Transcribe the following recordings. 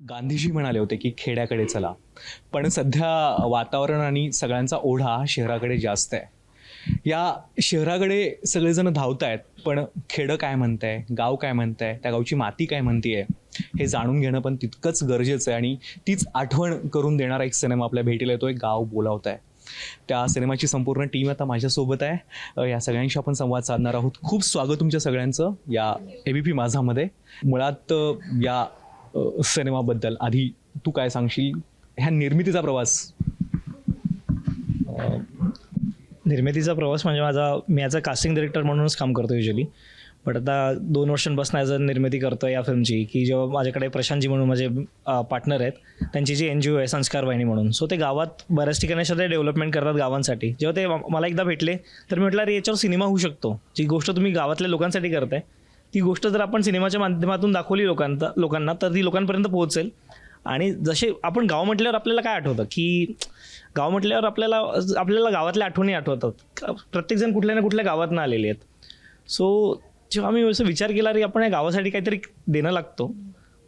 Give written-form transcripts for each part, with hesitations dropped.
गांधीजी म्हणाले होते की खेड्याकडे चला, पण सध्या वातावरण आणि सगळ्यांचा ओढा शहराकडे जास्त आहे. या शहराकडे सगळेजण धावत आहेत, पण खेडं काय म्हणतंय, गाव काय म्हणतंय, त्या गावची माती काय म्हणतीये हे जाणून घेणं पण तितकंच गरजेचं आहे. आणि तीच आठवण करून देणारा एक सिनेमा आपल्या भेटीला येतोय, गाव बोलावतंय. त्या सिनेमाची संपूर्ण टीम आता माझ्यासोबत आहे. या सगळ्यांशी आपण संवाद साधणार आहोत. खूप स्वागत तुमच्या सगळ्यांचं या एबीपी माझामध्ये. मुळात या सिनेमाबद्दल आधी तू काय सांगशील, ह्या निर्मितीचा प्रवास? निर्मितीचा प्रवास म्हणजे मी ॲज अ कास्टिंग डायरेक्टर म्हणूनच काम करतो युजली. बट आता 2 वर्षांपासून ॲज अ निर्मिती करतो या फिल्मची, की जेव्हा माझ्याकडे प्रशांतजी म्हणून माझे पार्टनर आहेत, त्यांची जी NGO आहे संस्कार वाहिनी म्हणून, सो ते गावात बऱ्याच ठिकाणी अशा ते डेव्हलपमेंट करतात गावांसाठी. जेव्हा ते मला एकदा भेटले तर मी म्हटलं, अरे याच्यावर सिनेमा होऊ शकतो. जी गोष्ट तुम्ही गावातल्या लोकांसाठी करताय ती गोष्ट जर आपण सिनेमाच्या माध्यमातून दाखवली लोकांना तर ती लोकांपर्यंत पोहोचेल. आणि जसे आपण गाव म्हटल्यावर आपल्याला काय आठवतं, की गाव म्हटल्यावर आपल्याला गावातल्या आठवणी आठवतात. प्रत्येकजण कुठल्या ना कुठल्या गावातनं आलेले आहेत. सो जेव्हा आम्ही असं विचार केला, की आपण या गावासाठी काहीतरी देणं लागतो,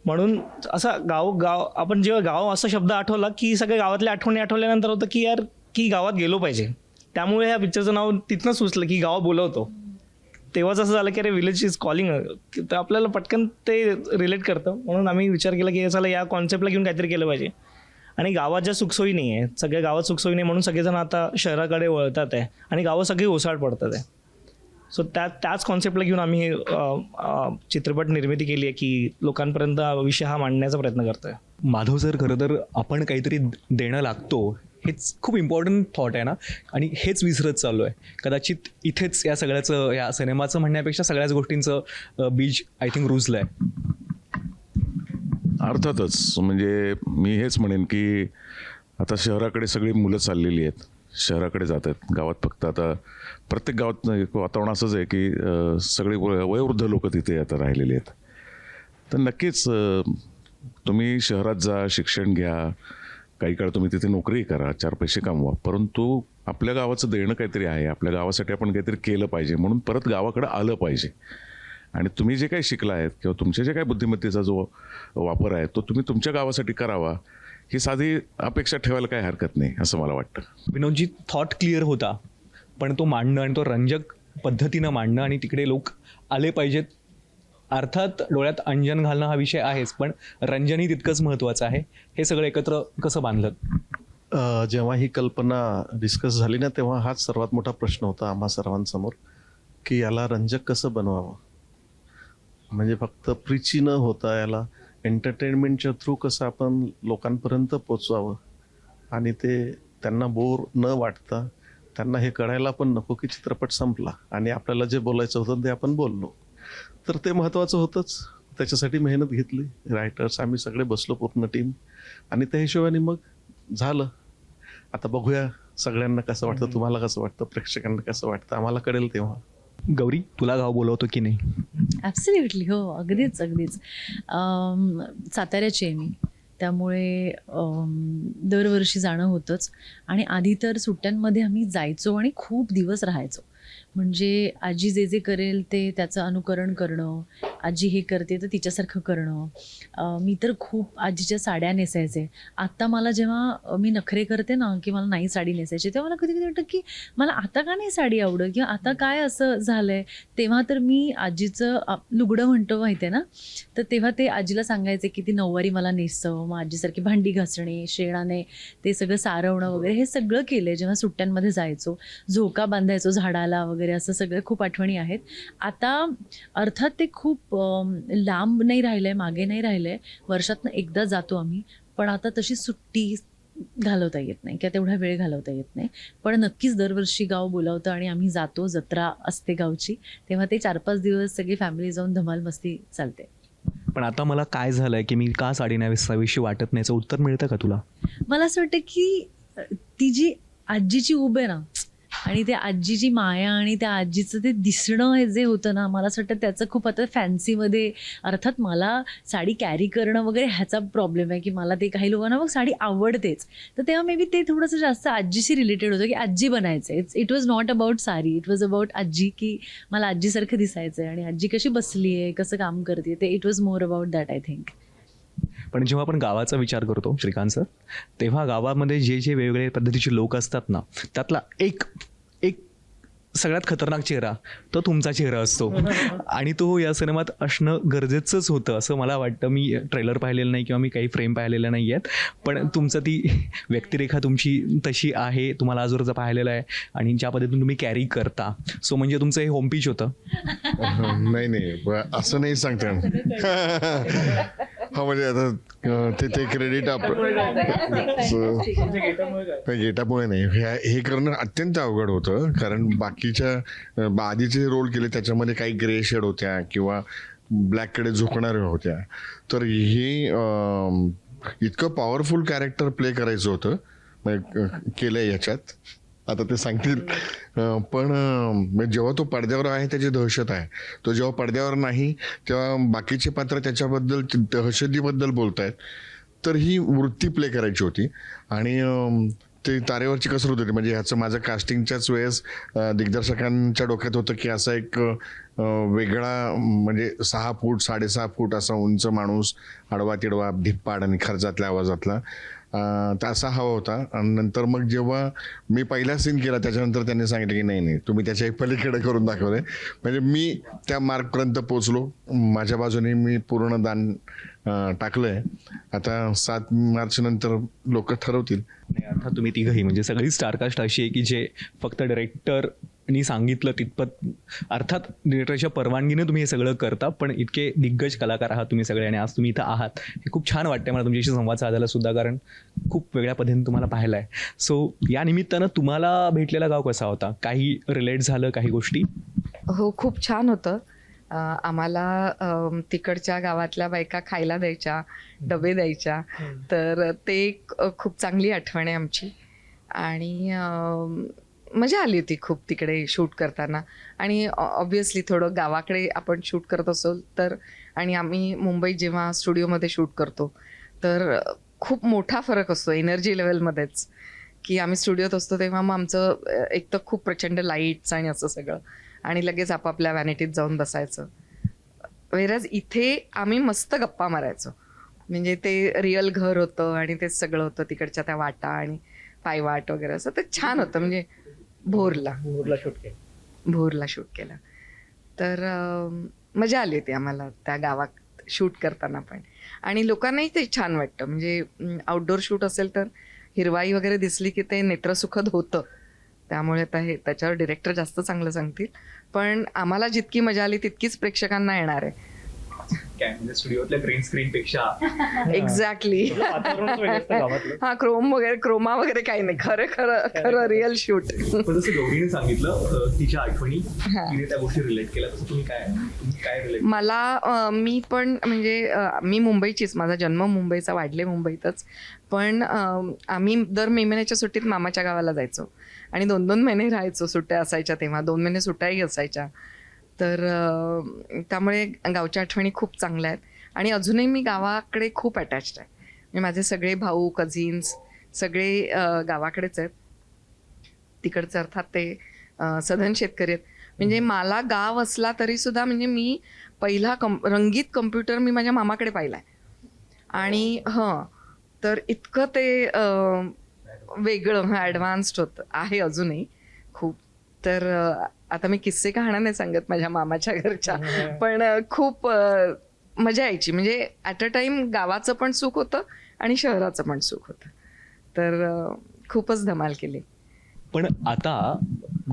म्हणून असा गाव आपण जेव्हा गाव असा शब्द आठवला की सगळ्या गावातल्या आठवणी आठवल्यानंतर होतं की यार की गावात गेलो पाहिजे. त्यामुळे ह्या पिक्चरचं नाव तिथनं सुचलं की गाव बोलवतो. तेव्हाच असं झालं की अरे विलेज इज कॉलिंग, तर आपल्याला पटकन ते रिलेट करतं. म्हणून आम्ही विचार केला की चला या कॉन्सेप्टला घेऊन काहीतरी केलं पाहिजे. आणि गावात ज्या सुखसोयी नाही आहे, सगळ्या गावात सुखसोयी नाही म्हणून सगळेजण आता शहराकडे वळतात आहे आणि गावं सगळी ओसाड पडतात आहे. सो त्याच कॉन्सेप्टला घेऊन आम्ही हे चित्रपट निर्मिती केली आहे की लोकांपर्यंत विषय हा मांडण्याचा प्रयत्न करतोय. माधव सर, खरं तर आपण काहीतरी देणं लागतो हेच खूप इम्पॉर्टंट थॉट आहे ना, आणि हेच विसरत चाललो आहे. कदाचित इथेच या सगळ्याचं, या सिनेमाचं म्हणण्यापेक्षा सगळ्याच गोष्टींचं बीज आय थिंक रुजलं आहे. अर्थातच, म्हणजे मी हेच म्हणेन की आता शहराकडे सगळी मुलं चाललेली आहेत, शहराकडे जात आहेत. गावात फक्त आता प्रत्येक गावात एक वातावरण असंच आहे की सगळे वयोवृद्ध लोक तिथे आता राहिलेले आहेत. तर नक्कीच तुम्ही शहरात जा, शिक्षण घ्या, काही काळ तुम्ही तिथे नोकरी करा, 4 पैसे कमवा, परंतु आपल्या गावाचं देणं काहीतरी आहे, आपल्या गावासाठी आपण काहीतरी केलं पाहिजे म्हणून परत गावाकडं आलं पाहिजे. आणि तुम्ही जे काही शिकला आहेत किंवा तुमच्या जे काही बुद्धिमत्तेचा जो वापर आहे तो तुम्ही तुमच्या गावासाठी करावा, ही साधी अपेक्षा ठेवायला काही हरकत नाही असं मला वाटतं. विनोदजी, थॉट क्लिअर होता, पण तो मांडणं आणि तो रंजक पद्धतीनं मांडणं आणि तिकडे लोक आले पाहिजेत. अर्थात डोळ्यात अंजन घालणं हा विषय आहेच, पण रंजनही तितकंच महत्त्वाचं आहे. हे सगळं एकत्र कसं बांधलं? जेव्हा ही कल्पना डिस्कस झाली ना, तेव्हा हाच सर्वात मोठा प्रश्न होता आम्हा सर्वांसमोर, की याला रंजक कसं बनवावं. म्हणजे फक्त प्रीची न होता याला एंटरटेनमेंटच्या थ्रू कसं आपण लोकांपर्यंत पोचवावं आणि ते त्यांना बोर न वाटता, त्यांना हे कळायला पण नको की चित्रपट संपला आणि आपल्याला जे बोलायचं होतं ते आपण बोललो. तर ते महत्त्वाचं होतंच. त्याच्यासाठी मेहनत घेतली, रायटर्स आम्ही सगळे बसलो पूर्ण टीम, आणि त्या हिशोबाने मग झालं. आता बघूया सगळ्यांना कसं वाटतं, तुम्हाला कसं वाटतं, प्रेक्षकांना कसं वाटतं, आम्हाला कळेल तेव्हा. गौरी, तुला गाव बोलवतो की नाही? ॲब्सोल्युटली, हो, अगदीच. साताऱ्याची आहे मी, त्यामुळे दरवर्षी जाणं होतंच. आणि आधी तर सुट्ट्यांमध्ये आम्ही जायचो आणि खूप दिवस राहायचो. म्हणजे आजी जे जे करेल ते त्याचं अनुकरण करणं, आजी हे करते तर तिच्यासारखं करणं. मी तर खूप आजीच्या साड्या नेसायचे. आत्ता मला जेव्हा मी नखरे करते ना की मला नाही साडी नेसायची, तेव्हा मला कधी कधी वाटतं की मला आता का नाही साडी आवडत, किंवा आता काय असं झालं आहे. तेव्हा तर मी आजीचं लुगडं म्हणतो माहिती आहे ना, तर तेव्हा ते आजीला सांगायचे की ती नऊवारी मला नेसव. मग आजीसारखी भांडी घासणे, शेणाने ते सगळं सारवणं वगैरे हे सगळं केलं जेव्हा सुट्ट्यांमध्ये जायचो. झोका बांधायचो झाडाला वगैरे, असं सगळं खूप आठवणी आहेत. आता अर्थात ते खूप लांब नाही राहिलं आहे, मागे नाही राहिलं आहे. वर्षातनं एकदा जातो आम्ही, पण आता तशी सुट्टी घालवता येत नाही किंवा तेवढा वेळ घालवता येत नाही. पण नक्कीच दरवर्षी गाव बोलावतं आणि आम्ही जातो. जत्रा असते गावची, तेव्हा ते 4-5 दिवस सगळी फॅमिली जाऊन धमाल मस्ती चालते. पण आता मला काय झालंय की मी का साडी नेसावीशी वाटत नाही, याचं उत्तर मिळतं का तुला? मला असं वाटतं की ती जी आजीची ऊब आहे ना, आणि त्या आजीची माया आणि त्या आजीचं ते दिसणं हे जे होतं ना, मला असं वाटतं त्याचं खूप आता फॅन्सीमध्ये, अर्थात मला साडी कॅरी करणं वगैरे ह्याचा प्रॉब्लेम आहे की मला ते, काही लोकांना मग साडी आवडतेच, तर तेव्हा मे बी ते थोडंसं जास्त आजीशी रिलेटेड होतं की आजी बनायचं. It was not about sari, it was about आजी, की मला आजीसारखं दिसायचं आहे आणि आजी कशी बसली आहे, कसं काम करते, ते it was more about that I think. पण जेव्हा आपण गावाचा विचार करतो श्रीकांत सर, तेव्हा गावामध्ये जे जे वेगवेगळे पद्धतीचे लोक असतात ना, त्यातला एक एक सगळ्यात खतरनाक चेहरा तो तुमचा चेहरा असतो. आणि तो या सिनेमात असणं गरजेचंच होतं असं मला वाटतं. मी ट्रेलर पाहिलेलं नाही किंवा मी काही फ्रेम पाहिलेल्या नाही आहेत, पण तुमचं ती व्यक्तिरेखा तुमची तशी आहे, तुम्हाला आजवरचं पाहिलेलं आहे आणि ज्या पद्धतीने तुम्ही कॅरी करता. सो म्हणजे तुमचं हे होम पिच होतं. नाही असं नाही सांगता हा म्हणजे आता ते क्रेडिट गेटामुळे नाही, हे करणं अत्यंत अवघड होतं. कारण बाकीच्या आधीचे रोल केले त्याच्यामध्ये काही ग्रे शेड होत्या किंवा ब्लॅककडे झुकणाऱ्या होत्या, तर हे इतकं पॉवरफुल कॅरेक्टर प्ले करायचं होतं, केलंय याच्यात. आता ते सांगतील. पण जेव्हा तो पडद्यावर आहे त्याची दहशत आहे, तो जेव्हा पडद्यावर नाही तेव्हा बाकीचे पात्र त्याच्याबद्दल दहशतीबद्दल बोलतायत. तर ही वृत्ती प्ले करायची होती आणि ते तारेवरची कसरत होती. म्हणजे ह्याचं माझं कास्टिंगच्याच वेळेस दिग्दर्शकांच्या डोक्यात होतं की असा एक वेगळा म्हणजे 6 फूट 6.5 फूट असा उंच माणूस, आडवा तिडवा, धिप्पाड आणि खर्चातल्या आवाजातला, असा हवा होता. आणि नंतर मग जेव्हा मी पहिला सीन केला त्याच्यानंतर त्यांनी सांगितलं की नाही तुम्ही त्याच्या पलीकडे करून दाखवलंय. म्हणजे मी त्या मार्कपर्यंत पोचलो. माझ्या बाजूने मी पूर्ण दान टाकलंय. आता 7 मार्च नंतर लोक ठरवतील. आणि अर्थात तुम्ही तिघही म्हणजे सगळी स्टारकास्ट अशी आहे की जे फक्त डायरेक्टरनी सांगितलं तितपत, अर्थात डिरेक्टरच्या परवानगीने तुम्ही हे सगळं करता, पण इतके दिग्गज कलाकार आहात तुम्ही सगळे आणि आज तुम्ही इथं आहात. हे खूप छान वाटतंय मला तुमच्याशी संवाद साधायला सुद्धा, कारण खूप वेगळ्या पद्धतीने तुम्हाला पाहिलं आहे. सो या निमित्तानं तुम्हाला भेटलेला गाव कसा होता? काही रिलेट झालं काही गोष्टी? हो, खूप छान होतं. आम्हाला तिकडच्या गावातल्या बायका खायला द्यायच्या, डबे द्यायच्या, तर ते खूप चांगली आठवण आहे आमची. आणि मजा आली होती खूप तिकडे शूट करताना. आणि ऑब्व्हियसली थोडं गावाकडे आपण शूट करत असो तर, आणि आम्ही मुंबईत जेव्हा स्टुडिओमध्ये शूट करतो तर खूप मोठा फरक असतो एनर्जी लेवलमध्येच. की आम्ही स्टुडिओत असतो तेव्हा मग आमचं एक तर खूप प्रचंड लाईट्स आणि असं सगळं, आणि लगेच आपापल्या व्हॅनिटीत जाऊन बसायचं. वेरॅज इथे आम्ही मस्त गप्पा मारायचो. म्हणजे ते रिअल घर होतं आणि ते सगळं होतं, तिकडच्या त्या वाटा आणि पायवाट वगैरे असं. ते छान होतं. म्हणजे भोरला शूट केलं तर मजा आली होती आम्हाला त्या गावात शूट करताना पण. आणि लोकांनाही ते छान वाटतं. म्हणजे आउटडोर शूट असेल तर हिरवाई वगैरे दिसली की ते नेत्रसुखद होतं. त्यामुळे आता हे त्याच्यावर डिरेक्टर जास्त चांगलं सांगतील, पण आम्हाला जितकी मजा आली तितकीच प्रेक्षकांना येणार आहे. काय म्हणजे स्टुडिओतल्या ग्रीन स्क्रीन पेक्षा एक्झॅक्टली. हा, क्रोमा वगैरे काही नाही. खरं रिअल शूट. जसं गौरीने सांगितलं तिच्या आठवणी, तिने त्या गोष्टी रिलेट केल्या, तसं तुम्ही काय रिलेट? मला मी पण म्हणजे मी मुंबईचीच, माझा जन्म मुंबईचा, वाढले मुंबईतच. पण आम्ही दर मे महिन्याच्या सुट्टीत मामाच्या गावाला जायचो आणि 2-2 महिने राहायचो. सुट्ट्या असायच्या तेव्हा, 2 महिने सुट्ट्याही असायच्या. तर त्यामुळे गावच्या आठवणी खूप चांगल्या आहेत. आणि अजूनही मी गावाकडे खूप अटॅच्ड आहे. म्हणजे माझे सगळे भाऊ कझिन्स सगळे गावाकडेच आहेत. तिकडचं अर्थात ते सधन शेतकरी आहेत. म्हणजे मला गाव असला तरी सुद्धा म्हणजे मी पहिला रंगीत कम्प्युटर मी माझ्या मामाकडे पाहिला आहे. आणि तर इतकं ते वेगळं ॲडव्हान्स्ड होतं आहे अजूनही खूप. तर आता मी किस्से कहाण्या नाही सांगत माझ्या मामाच्या घरच्या, पण खूप मजा यायची. म्हणजे ॲट अ टाइम गावाचं पण सुख होतं आणि शहराचं पण सुख होतं. तर खूपच धमाल केली. पण आता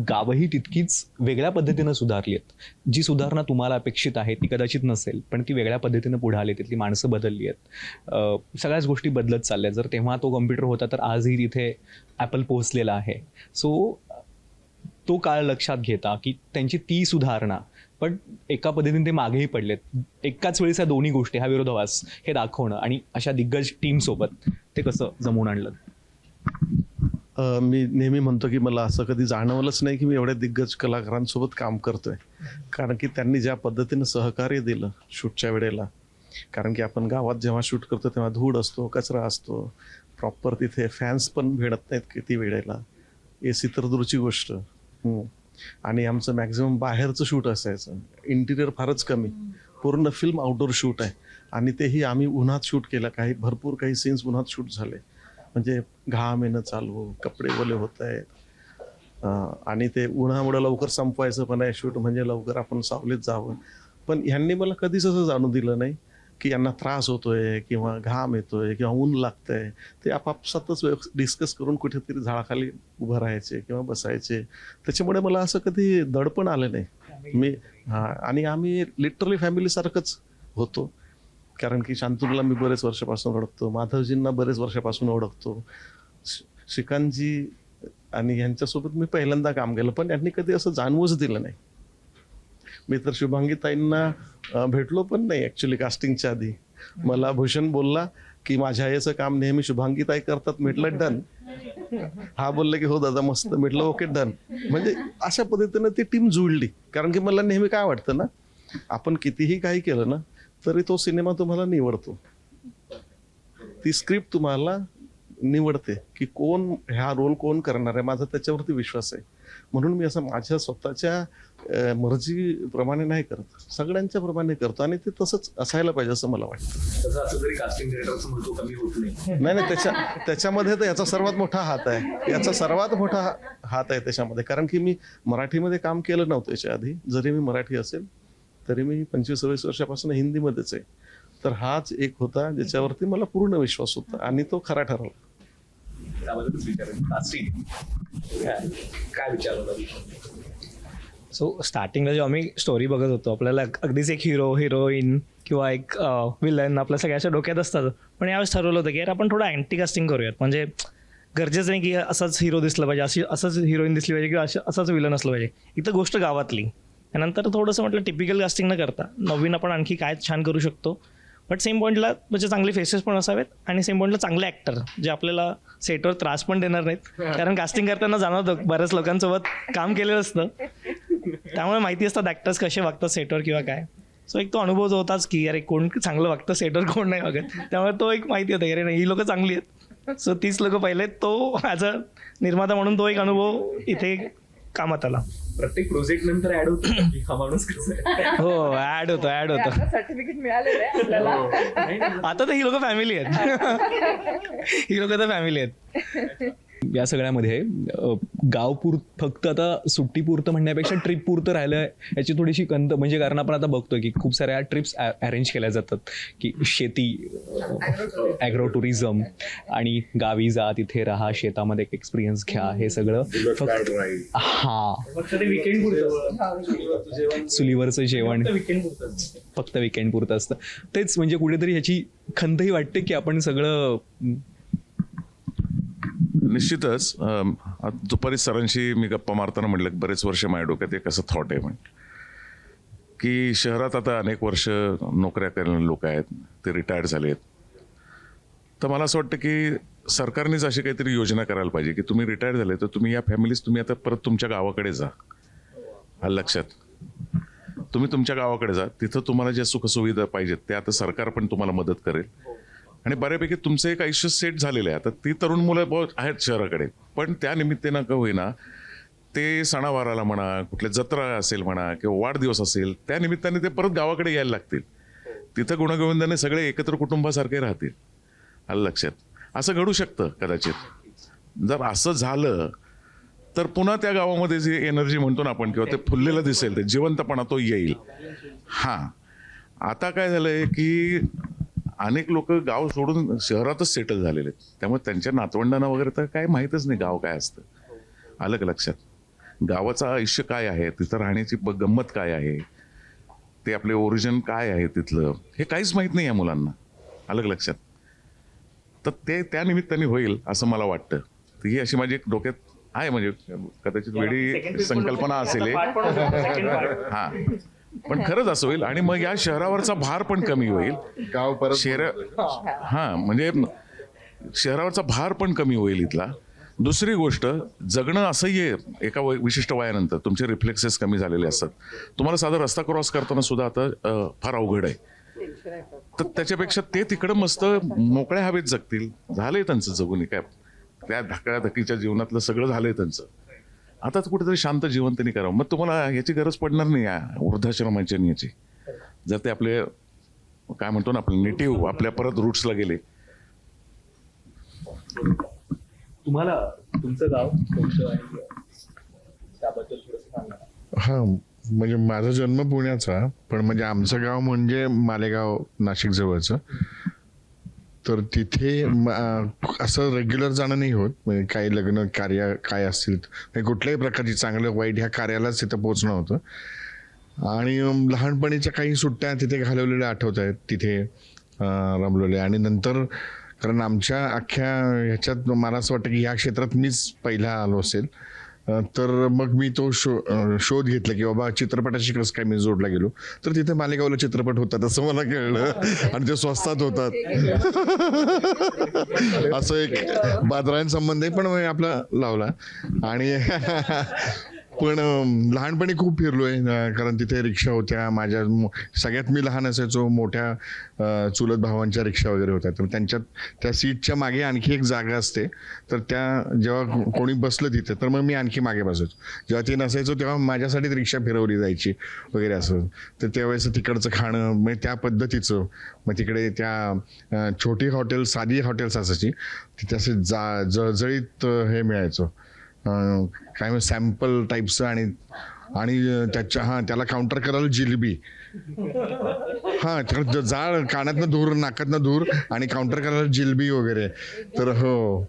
गावही तितकीच वेगळ्या पद्धतीनं सुधारली आहेत. जी सुधारणा तुम्हाला अपेक्षित आहे ती कदाचित नसेल, पण ती वेगळ्या पद्धतीनं पुढे आली. तिथली माणसं बदलली आहेत, सगळ्याच गोष्टी बदलत चालल्या. जर तेव्हा तो कम्प्युटर होता तर आजही तिथे ॲपल पोहोचलेला आहे. सो तो काळ लक्षात घेता की त्यांची ती सुधारणा, पण एका पद्धतीने ते मागेही पडलेत. एकाच वेळेस या दोन्ही गोष्टी, हा विरोधाभास हे दाखवणं आणि अशा दिग्गज टीमसोबत ते कसं जमवून आणलं? मी नेहमी म्हणतो की मला असं कधी जाणवलंच नाही की मी एवढ्या दिग्गज कलाकारांसोबत काम करतोय. कारण की त्यांनी ज्या पद्धतीनं सहकार्य दिलं शूटच्या वेळेला. कारण की आपण गावात जेव्हा शूट करतो तेव्हा धूळ असतो, कचरा असतो, प्रॉपर तिथे फॅन्स पण भेटत नाहीत किती वेळेला, AC तर दूरची गोष्ट. आणि आमचं मॅक्झिमम बाहेरचं शूट असायचं, इंटिरियर फारच कमी. पूर्ण फिल्म आउटडोर शूट आहे आणि तेही आम्ही उन्हात शूट केलं. भरपूर काही सीन्स उन्हात शूट झाले. म्हणजे घाम येणं चालू, कपडे ओले होत आहेत. आणि ते उन्हामुळे लवकर संपवायचं पण आहे शूट, म्हणजे लवकर आपण सावलीत जावं. पण ह्यांनी मला कधीच असं जाणू दिलं नाही की यांना त्रास होतोय किंवा घाम येतोय किंवा ऊन लागतंय. ते आपापसातच डिस्कस करून कुठेतरी झाडाखाली उभं राहायचे किंवा बसायचे. त्याच्यामुळे मला असं कधी दडपण आलं नाही. आणि आम्ही लिटरली फॅमिलीसारखंच होतो. कारण की शांतूला मी बरेच वर्षापासून ओळखतो, माधवजींना बरेच वर्षापासून ओळखतो, श्रीकांतजी आणि यांच्यासोबत मी पहिल्यांदा काम केलं, पण यांनी कधी असं जाणवूच दिलं नाही. मी तर शुभांगीताईंना भेटलो पण नाही ॲक्च्युली कास्टिंगच्या आधी. मला भूषण बोलला की माझ्या याचं काम नेहमी शुभांगीताई करतात. म्हटलं डन. हा बोलले की हो दादा मस्त. म्हटलं ओके डन. म्हणजे अशा पद्धतीनं ती टीम जुळली. कारण की मला नेहमी काय वाटतं ना, आपण कितीही काही केलं ना तरी तो सिनेमा तुम्हाला निवडतो, ती स्क्रिप्ट तुम्हाला निवडते की कोण ह्या रोल कोण करणार आहे. माझा त्याच्यावरती विश्वास आहे. म्हणून मी असं माझ्या स्वतःच्या मर्जीप्रमाणे नाही करत, सगळ्यांच्या प्रमाणे करतो. आणि ते तसंच असायला पाहिजे असं मला वाटतं. नाही त्याच्यामध्ये तर याचा सर्वात मोठा हात आहे. याचा सर्वात मोठा हात आहे त्याच्यामध्ये. कारण की मी मराठीमध्ये काम केलं नव्हतं याच्या आधी. जरी मी मराठी असेल तरी मी 25-26 वर्षापासून हिंदीमध्येच आहे. तर हाच एक होता ज्याच्यावरती मला पूर्ण विश्वास होता आणि तो खरा ठरला. सो स्टार्टिंगला जेव्हा आम्ही स्टोरी बघत होतो, आपल्याला अगदीच एक हिरो हिरोईन किंवा एक विलन आपल्या सगळ्याच्या डोक्यात असतात. पण यावेळेस ठरवलं होतं की यार आपण थोडं अँटी कास्टिंग करूयात. म्हणजे गरजेचं नाही की असाच हिरो दिसला पाहिजे, असंच हिरोईन दिसली पाहिजे किंवा असाच विलन असलं पाहिजे. इथं गोष्ट गावातली. त्यानंतर थोडंसं म्हटलं टिपिकल कास्टिंग न करता नवीन आपण आणखी काय छान करू शकतो. बट सेम पॉईंटला म्हणजे चांगले फेसेस पण असावेत आणि सेम पॉईंटला चांगले ॲक्टर जे आपल्याला सेटवर त्रास पण देणार नाहीत. कारण कास्टिंग करताना जाणवतं बऱ्याच लोकांसोबत काम केलेलं असतं, त्यामुळे माहिती असतात ॲक्टर्स कसे वागतात सेटवर किंवा काय. सो एक तो अनुभव जो होताच की अरे कोण चांगलं वागतं सेटवर, कोण नाही वागत. त्यामुळे तो एक माहिती होता की अरे नाही ही लोकं चांगली आहेत. सो 30 लोकं पाहिले. तो ॲज अ निर्माता म्हणून तो एक अनुभव इथे कामात आला. प्रत्येक प्रोजेक्ट नंतर ऍड होतो हा माणूस हो ऍड होतो सर्टिफिकेट मिळालेलं आहे आपल्याला. आता तर ही लोक फॅमिली आहेत. ही लोक तर फॅमिली आहेत. या सगळ्यामध्ये फक्त आता सुट्टीपुरतं म्हणण्यापेक्षा ट्रिप पुरतं राहिलं याची थोडीशी कंत. म्हणजे कारण आपण आता बघतोय की खूप साऱ्या ट्रिप्स अरेंज केल्या जातात की शेती, ॲग्रो टुरिझम आणि गावी जा, तिथे राहा, शेतामध्ये एक एक्सपिरियन्स घ्या. हे सगळं फक्त चुलीवरचं जेवण फक्त विकेंड पुरतं असतं. तेच म्हणजे कुठेतरी ह्याची खंतही वाटते की आपण सगळं. निश्चितच दुपारी सरांशी मी गप्पा मारताना म्हटलं की बरेच वर्ष माझ्या डोक्यात एक असं थॉट आहे की शहरात आता अनेक वर्ष नोकऱ्या करणारे लोक आहेत, ते रिटायर्ड झाले आहेत. तर मला असं वाटतं की सरकारनेच अशी काहीतरी योजना करायला पाहिजे की तुम्ही रिटायर झाले तर तुम्ही या फॅमिलीज तुम्ही आता परत तुमच्या गावाकडे जा. लक्षात, तुम्ही तुमच्या गावाकडे जा, तिथं तुम्हाला ज्या सुखसुविधा पाहिजेत त्या आता सरकार पण तुम्हाला मदत करेल. आणि बऱ्यापैकी तुमचं एक आयुष्य सेट झालेलं आहे. आता ती तरुण मुलं बहुत आहेत शहराकडे, पण त्या निमित्तानं का होईना ते सणावाराला म्हणा, कुठल्या जत्रा असेल म्हणा किंवा वाढदिवस असेल, त्या निमित्ताने ते परत गावाकडे यायला लागतील. तिथं गुणगोविंदाने सगळे एकत्र कुटुंबासारखे राहतील. आलं लक्षात. असं घडू शकतं कदाचित. जर असं झालं तर पुन्हा त्या गावामध्ये जी एनर्जी म्हणतो ना आपण किंवा ते फुललेलं दिसेल, ते जिवंतपणा तो येईल. हां, आता काय झालंय की अनेक लोक गाव सोडून शहरातच सेटल झालेले आहेत. त्यामुळे त्यांच्या नातवंडांना वगैरे तर काय माहीतच नाही गाव काय असतं. आलं का लक्षात. गावाचं आयुष्य काय आहे, तिथं राहण्याची गंमत काय आहे, ते आपले ओरिजिन काय आहे तिथलं, हे काहीच माहीत नाही या मुलांना. आलं का लक्षात. तर ते त्या निमित्ताने होईल असं मला वाटतं. तर ही अशी माझी एक डोक्यात आहे. म्हणजे कदाचित वेळी संकल्पना असेल हां, पण खरंच असं होईल. आणि मग या शहरावरचा भार पण कमी होईल. गाव परत हां, म्हणजे शहरावरचा भार पण कमी होईल इथला. दुसरी गोष्ट, जगणं असंही आहे एका विशिष्ट वयानंतर तुमचे रिफ्लेक्सेस कमी झालेले असतात. तुम्हाला साधा रस्ता क्रॉस करताना सुद्धा आता फार अवघड आहे. तर त्याच्यापेक्षा ते तिकडं मस्त मोकळ्या हवेत जगतील. झालंय त्यांचं जगून, काय त्या धकाधकीच्या जीवनातलं सगळं झालंय त्यांचं. आताच कुठेतरी शांत जीवन त्यांनी करावं. मग तुम्हाला याची गरज पडणार नाही या वृद्धाश्रमाची आणि याची. जर ते आपले काय म्हणतो ना आपलं नेटिव्ह आपल्या परत रूट्सला गेले. तुम्हाला तुमचं गाव कोणतं आणि त्याबद्दल थोडंसं सांगा. हा म्हणजे माझा जन्म पुण्याचा, पण म्हणजे आमचं गाव म्हणजे मालेगाव नाशिक जवळचं. तर तिथे असं रेग्युलर जाणं नाही होत. म्हणजे काही लग्न कार्य काय असतील म्हणजे कुठल्याही प्रकारची चांगलं वाईट ह्या कार्यालाच तिथं पोचणं होतं. आणि लहानपणीच्या काही सुट्ट्या तिथे घालवलेल्या आठवत आहेत, तिथे रमलेल्या. आणि नंतर कारण आमच्या अख्ख्या ह्याच्यात मला असं वाटतं की ह्या क्षेत्रात मीच पहिला आलो असेल. तर मग मी तो शोध घेतला की बाबा चित्रपटाशी कसं काय मी जोडला गेलो. तर तिथे मालेगावला चित्रपट होतात असं मला कळलं आणि ते स्वस्तात होतात. असं एक बादरायण संबंध आहे, पण मी आपला लावला. आणि पण लहानपणी खूप फिरलोय, कारण तिथे रिक्षा होत्या. माझ्या सगळ्यात मी लहान असायचो, मोठ्या चुलत भावांच्या रिक्षा वगैरे होत्या. तर त्यांच्यात त्या सीटच्या मागे आणखी एक जागा असते. तर त्या जेव्हा कोणी बसलं तिथे तर मग मी आणखी मागे बसायचो. जेव्हा ते नसायचो तेव्हा माझ्यासाठीच रिक्षा फिरवली जायची वगैरे असं. तर त्यावेळेस तिकडचं खाणं म्हणजे त्या पद्धतीचं. मग तिकडे त्या छोटी हॉटेल, साधी हॉटेल्स असायची, तिथे असे जळजळीत हे मिळायचं, काय सॅम्पल टाईपचं. आणि त्याच्या त्याला काउंटर करायला जिलेबी. जाळ, कानातनं धूर, नाकातनं धूर, आणि काउंटर करायला जिलेबी वगैरे. तर हो,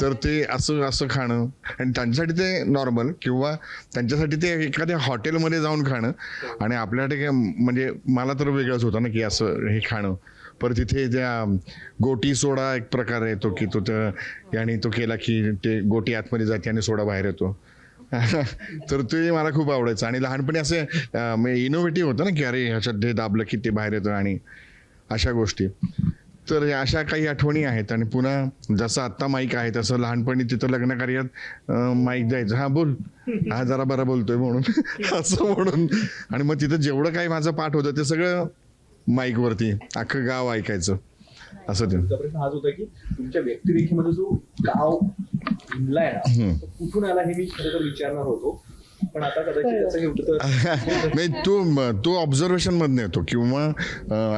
तर ते असं असं खाणं. आणि त्यांच्यासाठी ते नॉर्मल, किंवा त्यांच्यासाठी ते एखाद्या हॉटेलमध्ये जाऊन खाणं. आणि आपल्याकडे काय म्हणजे मला तर वेगळंच होतं ना की असं हे खाणं. परत तिथे त्या गोटी सोडा एक प्रकार येतो की तो आणि तो केला की ते गोटी आतमध्ये जाते आणि सोडा बाहेर येतो. तर ते मला खूप आवडायचं. आणि लहानपणी असे इनोव्हेटिव्ह होतं ना की अरे ह्याच्यात हे दाबलं की ते बाहेर येतं आणि अशा गोष्टी. तर अशा काही आठवणी आहेत. आणि पुन्हा जसं आत्ता माईक आहे तसं लहानपणी तिथं लग्न कार्यात माईक द्यायचं, हा बोल, हा जरा बरा बोलतोय म्हणून असं म्हणून. आणि मग तिथं जेवढं काही माझं पाठ होतं ते सगळं माईकवरती अख्खं गाव ऐकायचं असं ते. तुमचा प्रश्न हाच होता की तुमच्या व्यक्तिरेखेमध्ये जो गाव विणलाय ना, तो कुठून आला हे मी खरं तर विचारणार होतो. पण आता कदाचित त्याचं हे उत्तर नाही, तो ऑब्झर्वेशन मधनं येतो. किंवा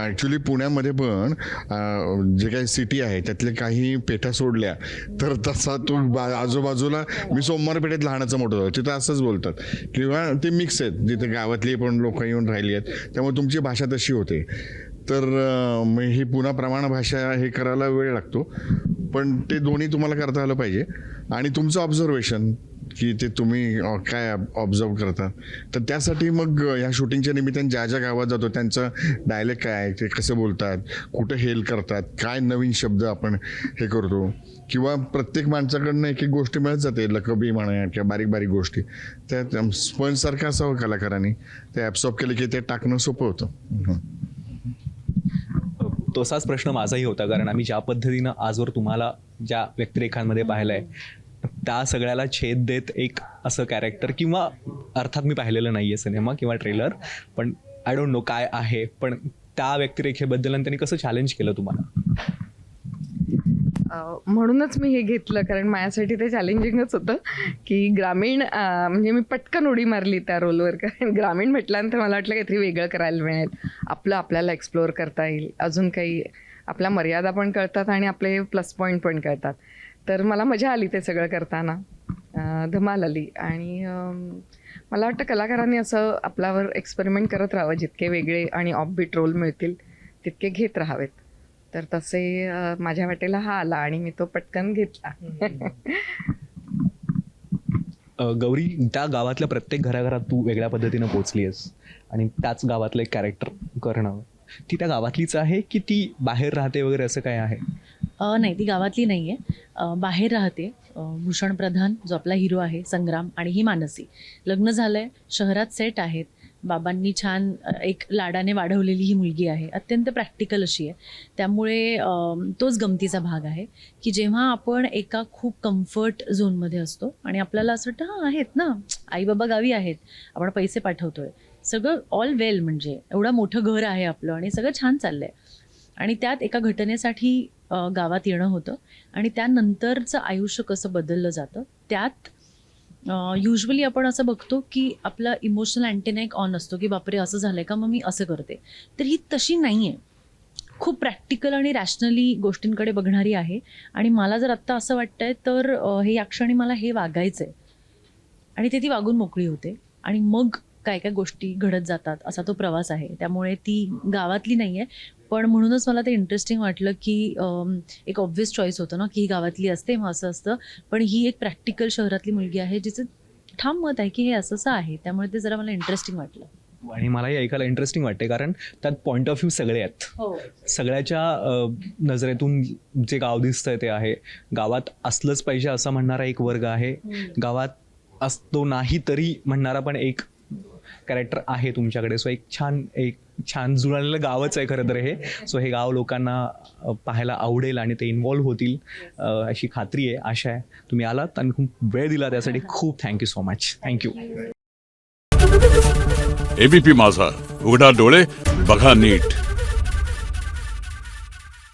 ऍक्च्युली पुण्यामध्ये पण जे काही सिटी आहे त्यातले काही पेठा सोडल्या तर तसा तो आजूबाजूला मी सोमवार पेठेत लहानाचं मोठं झालं तिथं असंच बोलतात. किंवा ते मिक्स आहेत, जिथे गावातली पण लोक येऊन राहिली आहेत, त्यामुळे तुमची भाषा तशी होते. तर ही पुन्हा प्रमाण भाषा हे करायला वेळ लागतो, पण ते दोन्ही तुम्हाला करता आलं पाहिजे. आणि तुमचं ऑब्झर्वेशन की ते तुम्ही काय ऑब्झर्व करता. तर त्यासाठी मग ह्या शूटिंगच्या निमित्ताने ज्या ज्या गावात जातो त्यांचं डायलेक्ट काय आहे, ते कसं बोलतात, कुठं हेल करतात, काय नवीन शब्द आपण हे करतो. किंवा प्रत्येक माणसाकडनं एक एक गोष्टी मिळत जाते, लकबी म्हणा किंवा बारीक बारीक गोष्टी. त्या स्पंजसारखं असावं कलाकारांनी, ते ॲब्सॉर्ब केलं की ते टाकणं सोपं होतं. तसाच प्रश्न माझाही होता, कारण आम्ही ज्या पद्धतीनं आजवर तुम्हाला ज्या व्यक्तिरेखांमध्ये पाहिलंय त्या सगळ्याला छेद देत एक असं कॅरेक्टर, किंवा अर्थात मी पाहिलेलं नाही आहे सिनेमा किंवा ट्रेलर, पण आय डोंट नो काय आहे, पण त्या व्यक्तिरेखेबद्दल त्यांनी कसं चॅलेंज केलं तुम्हाला? म्हणूनच मी हे घेतलं, कारण माझ्यासाठी ते चॅलेंजिंगच होतं की ग्रामीण म्हणजे मी पटकन उडी मारली त्या रोलवर. कारण ग्रामीण म्हटल्यानंतर मला वाटलं काहीतरी वेगळं करायला मिळेल, आपल्याला एक्सप्लोअर करता येईल, अजून काही आपल्या मर्यादा पण कळतात आणि आपले प्लस पॉईंट पण कळतात. तर मला मजा आली ते सगळं करताना, धमाल आली. आणि मला वाटतं कलाकारांनी असं आपल्यावर एक्सपेरिमेंट करत राहावं, जितके वेगळे आणि ऑफबीट रोल मिळतील तितके घेत राहावेत. तर तसे माझ्या वाटेला हा आला आणि मी तो पटकन घेतला. गौरी, त्या गावातल्या प्रत्येक घराघरात तू वेगळ्या पद्धतीनं पोचली आहेस आणि त्याच गावातलं एक कॅरेक्टर करणं, ती त्या गावातलीच आहे की ती बाहेर राहते वगैरे असं काय आहे? नाही, ती गावातली नाही आहे, बाहेर राहते. भूषण प्रधान जो आपला हिरो आहे, संग्राम, आणि ही मानसी. लग्न झालं आहे, शहरात सेट आहेत, बाबांनी छान एक लाडाने वाढवलेली ही मुलगी आहे, अत्यंत प्रॅक्टिकल अशी आहे. त्यामुळे तोच गमतीचा भाग आहे की जेव्हा आपण एका खूप कम्फर्ट झोनमध्ये असतो आणि आपल्याला असं वाटतं हां आहेत ना, आई बाबा गावी आहेत, आपण पैसे पाठवतोय, सगळं ऑल वेल, म्हणजे एवढं मोठं घर आहे आपलं आणि सगळं छान चाललंय, आणि त्यात एका घटनेसाठी गावात येणं होतं आणि त्यानंतरचं आयुष्य कसं बदललं जातं. त्यात युजली आपण असं बघतो की आपला इमोशनल अँटेना एक ऑन असतो की बापरे असं झालंय का, मग मी असं करते. तर ही तशी नाही आहे. खूप प्रॅक्टिकल आणि रॅशनली गोष्टींकडे बघणारी आहे. आणि मला जर आत्ता असं वाटतंय तर हे या क्षणी मला हे वागायचं आहे आणि ती वागून मोकळी होते. आणि मग काय काय गोष्टी घडत जातात असा तो प्रवास आहे. त्यामुळे ती गावातली नाही आहे, पण म्हणूनच मला ते इंटरेस्टिंग वाटलं की एक ऑब्व्हियस चॉईस होतं ना की ही गावातली असते मग असं असतं, पण ही एक प्रॅक्टिकल शहरातली मुलगी आहे जिचं ठाम मत आहे की हे असं असं आहे. त्यामुळे ते जरा मला इंटरेस्टिंग वाटलं. आणि मलाही ऐकायला इंटरेस्टिंग वाटते, कारण त्यात पॉईंट ऑफ व्ह्यू सगळे आहेत. हो, सगळ्याच्या नजरेतून जे गाव दिसतंय ते आहे. गावात असलंच पाहिजे असं म्हणणारा एक वर्ग आहे, गावात असतो नाही तरी म्हणणारा पण एक कॅरेक्टर आहे तुमच्याकडे. सो एक छान जुळलेलं गावच आहे खरं तर हे. सो हे गाव लोकांना पाहायला आवडेल आणि ते इन्व्हॉल्व्ह होतील अशी खात्री आहे, आशा आहे. तुम्ही आलात आणि खूप वेळ दिला त्यासाठी खूप thank you so much. Thank you. ABP माझा, उघडा डोळे बघा नीट.